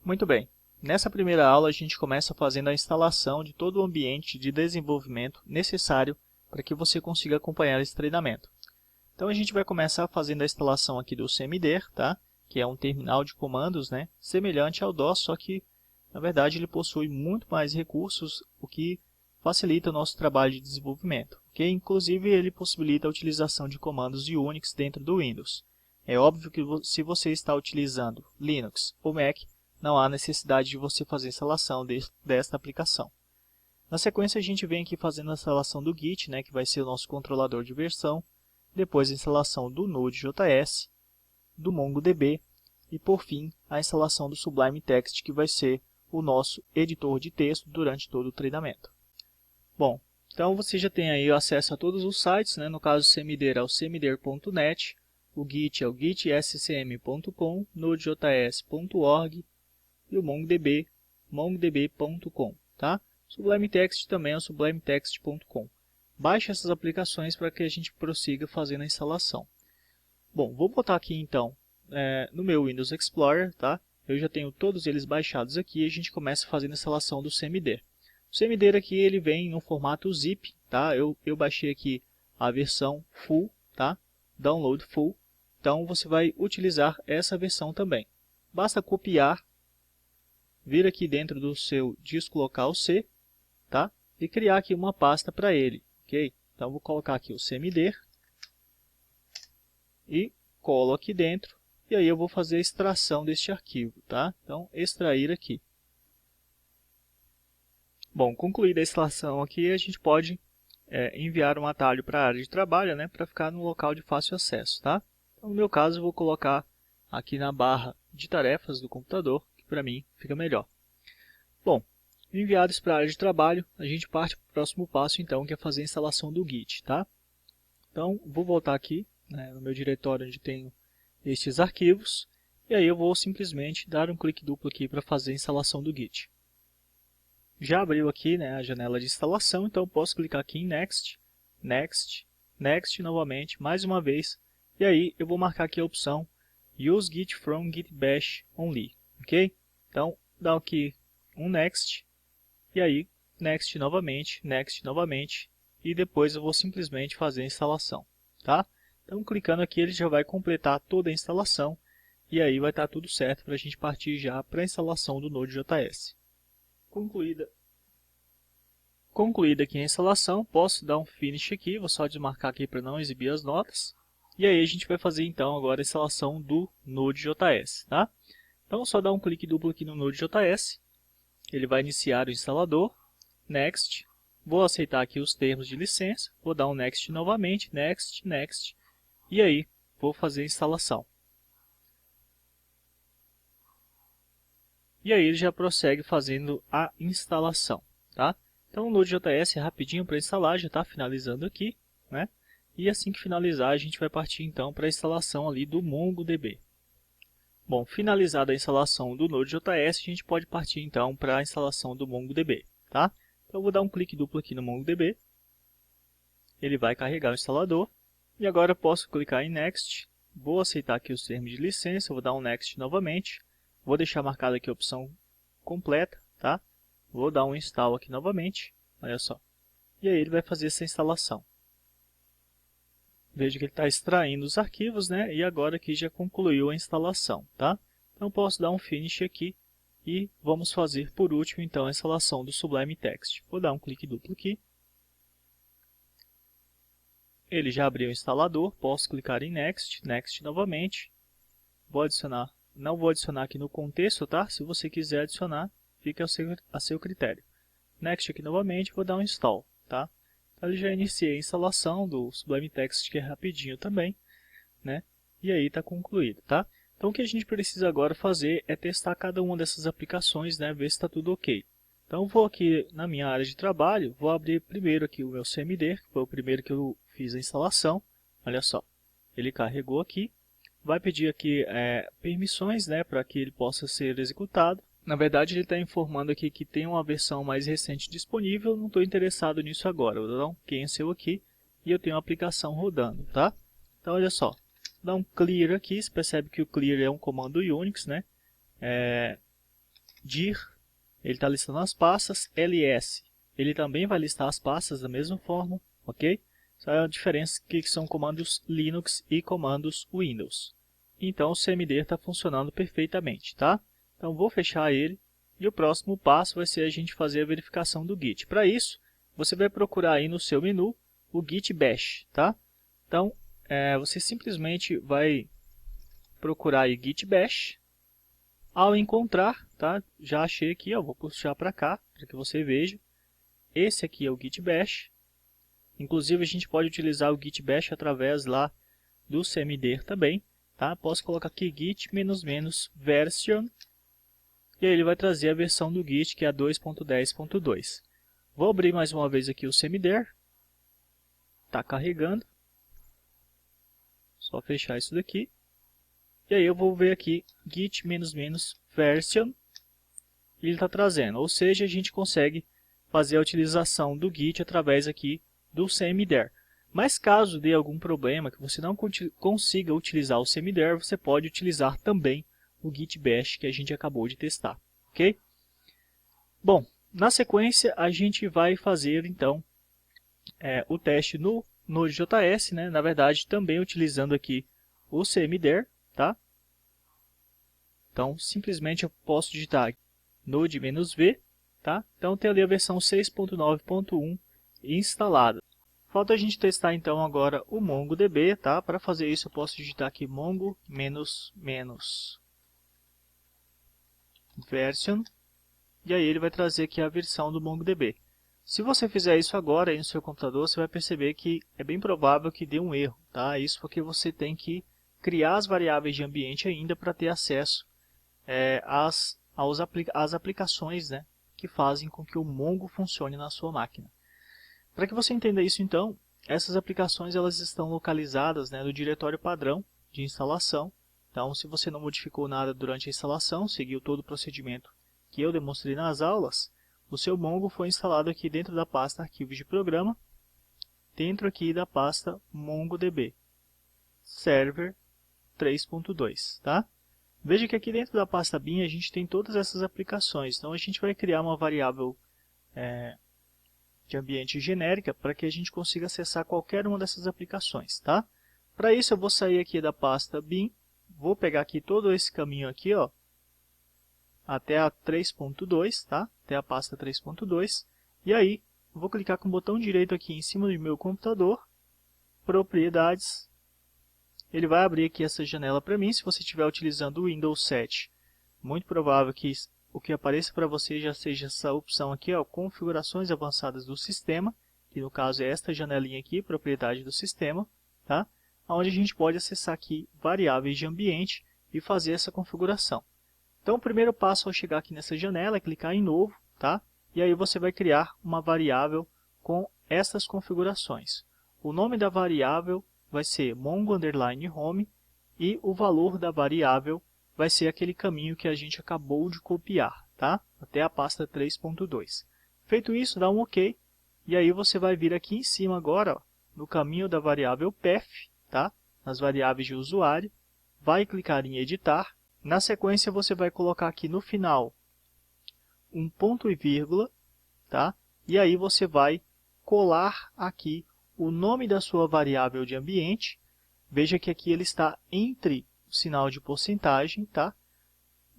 Muito bem, nessa primeira aula a gente começa fazendo a instalação de todo o ambiente de desenvolvimento necessário para que você consiga acompanhar esse treinamento. Então a gente vai começar fazendo a instalação aqui do CMD, tá? Que é um terminal de comandos, né? Semelhante ao DOS, só que na verdade ele possui muito mais recursos, o que facilita o nosso trabalho de desenvolvimento. Okay? Inclusive ele possibilita a utilização de comandos de Unix dentro do Windows. É óbvio que se você está utilizando Linux ou Mac, não há necessidade de você fazer a instalação desta aplicação. Na sequência a gente vem aqui fazendo a instalação do Git, né, que vai ser o nosso controlador de versão, depois a instalação do Node.js, do MongoDB e por fim a instalação do Sublime Text, que vai ser o nosso editor de texto durante todo o treinamento. Bom, então você já tem aí acesso a todos os sites, né, no caso o CMD é o cmder.net, o Git é o gitscm.com, nodejs.org, e o MongoDB, mongodb.com, tá? Sublime Text também é o sublimetext.com. Baixe essas aplicações para que a gente prossiga fazendo a instalação. Bom, vou botar aqui então no meu Windows Explorer, tá? Eu já tenho todos eles baixados aqui e a gente começa fazendo a instalação do CMD. O CMD aqui ele vem no formato zip, tá? Eu baixei aqui a versão full, tá? Download full. Então você vai utilizar essa versão também. Basta copiar, vir aqui dentro do seu disco local C, tá? E criar aqui uma pasta para ele, ok? Então vou colocar aqui o CMD e colo aqui dentro e aí eu vou fazer a extração deste arquivo, tá? Então extrair aqui. Bom, concluída a extração aqui, a gente pode enviar um atalho para a área de trabalho, né? Para ficar no local de fácil acesso, tá? Então, no meu caso eu vou colocar aqui na barra de tarefas do computador, que para mim fica melhor. Bom, enviados para a área de trabalho, a gente parte para o próximo passo, então, que é fazer a instalação do Git, tá? Então, vou voltar aqui, né, no meu diretório onde tenho estes arquivos, e aí eu vou simplesmente dar um clique duplo aqui para fazer a instalação do Git. Já abriu aqui, né, a janela de instalação, então eu posso clicar aqui em Next, Next, Next novamente, mais uma vez, e aí eu vou marcar aqui a opção Use Git from Git Bash Only, ok? Então, dá aqui um Next, e aí Next novamente, e depois eu vou simplesmente fazer a instalação, tá? Então clicando aqui ele já vai completar toda a instalação, e aí vai estar tudo certo para a gente partir já para a instalação do Node.js. Concluída aqui a instalação, posso dar um Finish aqui, vou só desmarcar aqui para não exibir as notas, e aí a gente vai fazer então agora a instalação do Node.js, tá? Então só dar um clique duplo aqui no Node.js, ele vai iniciar o instalador, Next, vou aceitar aqui os termos de licença, vou dar um Next novamente, Next, Next, e aí vou fazer a instalação. E aí ele já prossegue fazendo a instalação, tá? Então o Node.js é rapidinho para instalar, já está finalizando aqui, né? E assim que finalizar a gente vai partir então para a instalação ali do MongoDB. Bom, finalizada a instalação do Node.js, a gente pode partir então para a instalação do MongoDB, tá? Então eu vou dar um clique duplo aqui no MongoDB, ele vai carregar o instalador, e agora eu posso clicar em Next, vou aceitar aqui os termos de licença, vou dar um Next novamente, vou deixar marcada aqui a opção completa, tá? Vou dar um Install aqui novamente, olha só, e aí ele vai fazer essa instalação. Veja que ele está extraindo os arquivos, né? E agora aqui já concluiu a instalação, tá? Então posso dar um Finish aqui e vamos fazer por último então a instalação do Sublime Text. Vou dar um clique duplo aqui. Ele já abriu o instalador, posso clicar em Next, Next novamente. Vou adicionar, não vou adicionar aqui no contexto, tá? Se você quiser adicionar, fica a seu critério. Next aqui novamente, vou dar um Install, tá? Ele já iniciei a instalação do Sublime Text, que é rapidinho também, né? E aí está concluído, tá? Então o que a gente precisa agora fazer é testar cada uma dessas aplicações, né? Ver se está tudo ok. Então vou aqui na minha área de trabalho, vou abrir primeiro aqui o meu CMD, que foi o primeiro que eu fiz a instalação. Olha só, ele carregou aqui, vai pedir aqui permissões, né? Para que ele possa ser executado. Na verdade, ele está informando aqui que tem uma versão mais recente disponível, não estou interessado nisso agora. Vou dar um cancel aqui e eu tenho a aplicação rodando, tá? Então, olha só, dá um clear aqui, você percebe que o clear é um comando Unix, né? dir, ele está listando as pastas. ls, ele também vai listar as pastas da mesma forma, ok? Só é a diferença que são comandos Linux e comandos Windows. Então o cmd está funcionando perfeitamente, tá? Então vou fechar ele e o próximo passo vai ser a gente fazer a verificação do Git. Para isso, você vai procurar aí no seu menu o Git Bash, tá? Então você simplesmente vai procurar aí Git Bash. Ao encontrar, tá? Já achei aqui, ó, vou puxar para cá para que você veja. Esse aqui é o Git Bash. Inclusive a gente pode utilizar o Git Bash através lá do cmd também, tá? Posso colocar aqui git --version e aí ele vai trazer a versão do Git, que é a 2.10.2. Vou abrir mais uma vez aqui o cmd. Está carregando. Só fechar isso daqui. E aí eu vou ver aqui git --version e ele está trazendo, ou seja, a gente consegue fazer a utilização do Git através aqui do cmd. Mas caso dê algum problema, que você não consiga utilizar o cmd, você pode utilizar também o Git Bash que a gente acabou de testar, ok? Bom, na sequência a gente vai fazer então o teste no Node.js, né? Na verdade também utilizando aqui o cmd, tá? Então simplesmente eu posso digitar node-v, tá? Então tem ali a versão 6.9.1 instalada. Falta a gente testar então agora o MongoDB, tá? Para fazer isso eu posso digitar aqui mongo -version e aí ele vai trazer aqui a versão do MongoDB. Se você fizer isso agora aí no seu computador, você vai perceber que é bem provável que dê um erro, tá? Isso porque você tem que criar as variáveis de ambiente ainda para ter acesso às aplicações, né, que fazem com que o Mongo funcione na sua máquina. Para que você entenda isso então, essas aplicações elas estão localizadas, né, no diretório padrão de instalação. Então se você não modificou nada durante a instalação, seguiu todo o procedimento que eu demonstrei nas aulas, o seu Mongo foi instalado aqui dentro da pasta arquivos de programa, dentro aqui da pasta MongoDB Server 3.2, tá? Veja que aqui dentro da pasta bin a gente tem todas essas aplicações, então a gente vai criar uma variável de ambiente genérica para que a gente consiga acessar qualquer uma dessas aplicações, tá? Para isso eu vou sair aqui da pasta bin, vou pegar aqui todo esse caminho aqui, ó, até a 3.2, tá? Até a pasta 3.2, e aí vou clicar com o botão direito aqui em cima do meu computador, propriedades. Ele vai abrir aqui essa janela para mim. Se você estiver utilizando o Windows 7, muito provável que o que apareça para você já seja essa opção aqui, ó, configurações avançadas do sistema, que no caso é esta janelinha aqui, propriedade do sistema, tá? Onde a gente pode acessar aqui variáveis de ambiente e fazer essa configuração. Então o primeiro passo ao chegar aqui nessa janela é clicar em novo, tá? E aí você vai criar uma variável com essas configurações. O nome da variável vai ser mongo_home e o valor da variável vai ser aquele caminho que a gente acabou de copiar, tá? Até a pasta 3.2. Feito isso, dá um OK. E aí você vai vir aqui em cima agora, ó, no caminho da variável path, tá? Nas variáveis de usuário. Vai clicar em editar. Na sequência você vai colocar aqui no final um ponto e vírgula, tá? E aí você vai colar aqui o nome da sua variável de ambiente. Veja que aqui ele está entre o sinal de porcentagem, tá?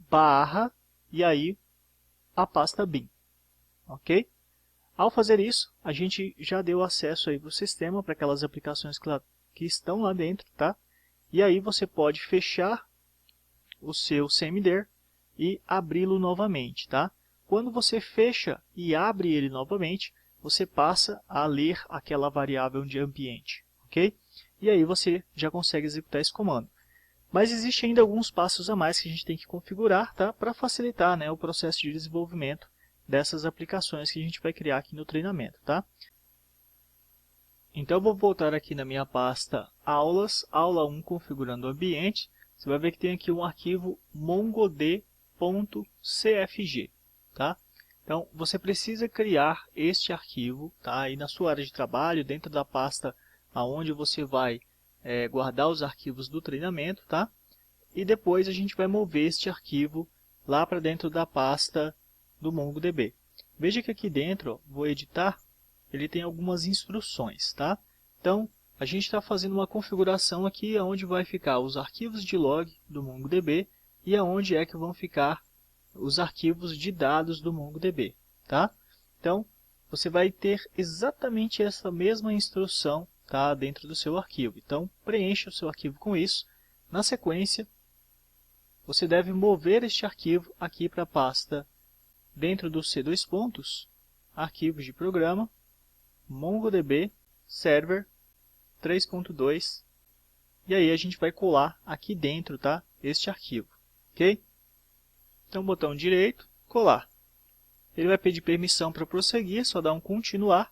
Barra, e aí a pasta bin, ok? Ao fazer isso, a gente já deu acesso aí para o sistema, para aquelas aplicações que estão lá dentro, tá? E aí você pode fechar o seu cmd e abri-lo novamente, tá? Quando você fecha e abre ele novamente, você passa a ler aquela variável de ambiente, ok? E aí você já consegue executar esse comando. Mas existe ainda alguns passos a mais que a gente tem que configurar, tá? Para facilitar, né, o processo de desenvolvimento dessas aplicações que a gente vai criar aqui no treinamento, tá? Então eu vou voltar aqui na minha pasta aulas, aula 1 configurando o ambiente. Você vai ver que tem aqui um arquivo mongod.cfg, tá? Então você precisa criar este arquivo, tá? Aí na sua área de trabalho, dentro da pasta aonde você vai guardar os arquivos do treinamento, tá? E depois a gente vai mover este arquivo lá para dentro da pasta do MongoDB. Veja que aqui dentro, ó, vou editar, ele tem algumas instruções, tá? Então, a gente está fazendo uma configuração aqui onde vai ficar os arquivos de log do MongoDB e aonde é que vão ficar os arquivos de dados do MongoDB, tá? Então, você vai ter exatamente essa mesma instrução, tá, dentro do seu arquivo. Então, preencha o seu arquivo com isso. Na sequência, você deve mover este arquivo aqui para a pasta dentro do C2 pontos, arquivos de programa, MongoDB, server 3.2, e aí a gente vai colar aqui dentro, tá, este arquivo, ok? Então, botão direito, colar. Ele vai pedir permissão para prosseguir, só dá um continuar,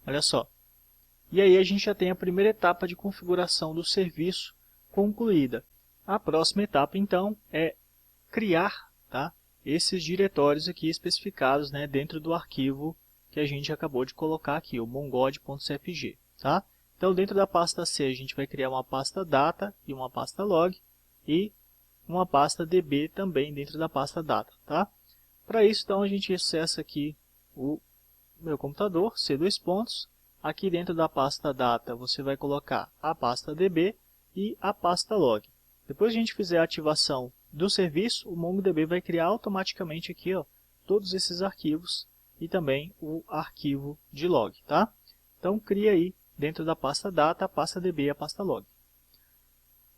olha só. E aí a gente já tem a primeira etapa de configuração do serviço concluída. A próxima etapa, então, é criar, tá, esses diretórios aqui especificados, né, dentro do arquivo que a gente acabou de colocar aqui, o mongod.cfg. Tá? Então, dentro da pasta C, a gente vai criar uma pasta data e uma pasta log e uma pasta db também dentro da pasta data. Tá? Para isso, então, a gente acessa aqui o meu computador, C2 pontos. Aqui dentro da pasta data, você vai colocar a pasta db e a pasta log. Depois que a gente fizer a ativação do serviço, o MongoDB vai criar automaticamente aqui, ó, todos esses arquivos e também o arquivo de log. Tá? Então, cria aí dentro da pasta data, a pasta db e a pasta log.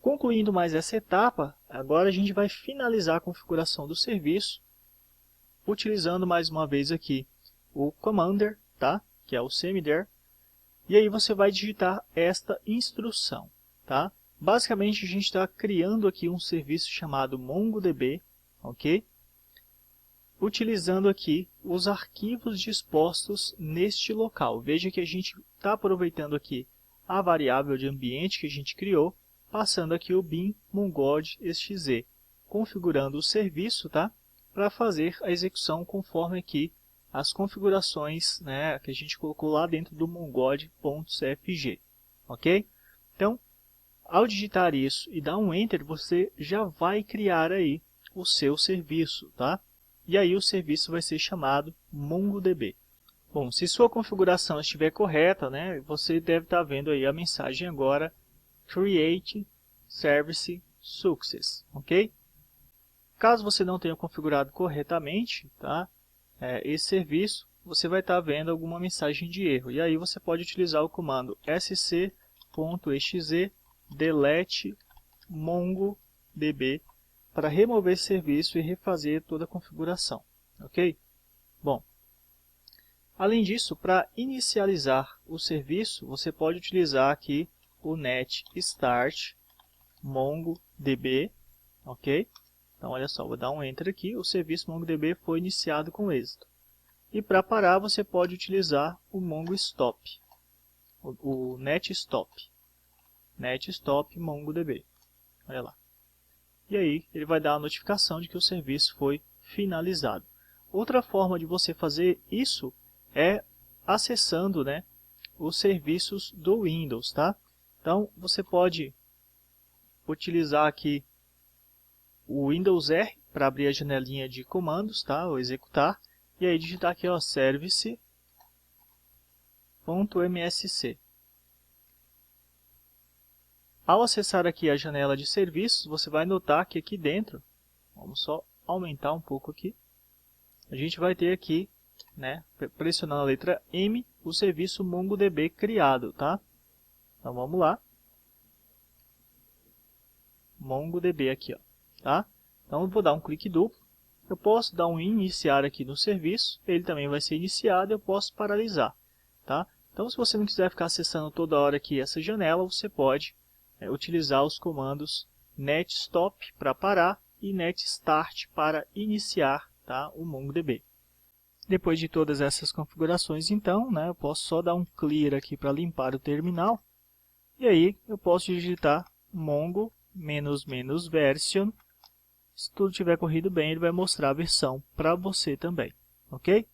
Concluindo mais essa etapa, agora a gente vai finalizar a configuração do serviço, utilizando mais uma vez aqui o commander, tá? Que é o cmder, e aí você vai digitar esta instrução. Tá? Basicamente, a gente está criando aqui um serviço chamado MongoDB, ok? Utilizando aqui os arquivos dispostos neste local. Veja que a gente está aproveitando aqui a variável de ambiente que a gente criou, passando aqui o bin mongod.exe, configurando o serviço, tá? Para fazer a execução conforme aqui as configurações, né, que a gente colocou lá dentro do mongod.cfg. Ok? Então, ao digitar isso e dar um Enter, você já vai criar aí o seu serviço, tá? E aí o serviço vai ser chamado MongoDB. Bom, se sua configuração estiver correta, né, você deve estar vendo aí a mensagem agora, Create Service Success, ok? Caso você não tenha configurado corretamente, tá, esse serviço, você vai estar vendo alguma mensagem de erro. E aí você pode utilizar o comando sc.exe delete mongodb para remover esse serviço e refazer toda a configuração. Ok? Bom, além disso, para inicializar o serviço, você pode utilizar aqui o net start mongodb. Ok? Então, olha só, vou dar um Enter aqui, o serviço MongoDB foi iniciado com êxito. E para parar, você pode utilizar o Mongo Stop, o net stop mongodb. Olha lá. E aí, ele vai dar a notificação de que o serviço foi finalizado. Outra forma de você fazer isso é acessando, né, os serviços do Windows, tá? Então, você pode utilizar aqui o Windows R para abrir a janelinha de comandos, tá? Ou executar. E aí digitar aqui, ó, service.msc. Ao acessar aqui a janela de serviços, você vai notar que aqui dentro, vamos só aumentar um pouco aqui, a gente vai ter aqui, né, pressionando a letra M, o serviço MongoDB criado, tá? Então vamos lá. MongoDB aqui, ó, tá? Então eu vou dar um clique duplo. Eu posso dar um iniciar aqui no serviço, ele também vai ser iniciado, eu posso paralisar, tá? Então se você não quiser ficar acessando toda hora aqui essa janela, você pode utilizar os comandos netstop para parar e netstart para iniciar, tá, o MongoDB. Depois de todas essas configurações, então, né, eu posso só dar um clear aqui para limpar o terminal. E aí eu posso digitar mongo --version. Se tudo tiver corrido bem, ele vai mostrar a versão para você também. Ok?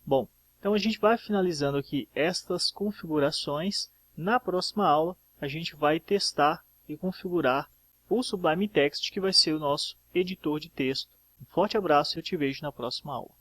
Bom, então a gente vai finalizando aqui estas configurações. Na próxima aula, a gente vai testar e configurar o Sublime Text, que vai ser o nosso editor de texto Um forte abraço e eu te vejo na próxima aula.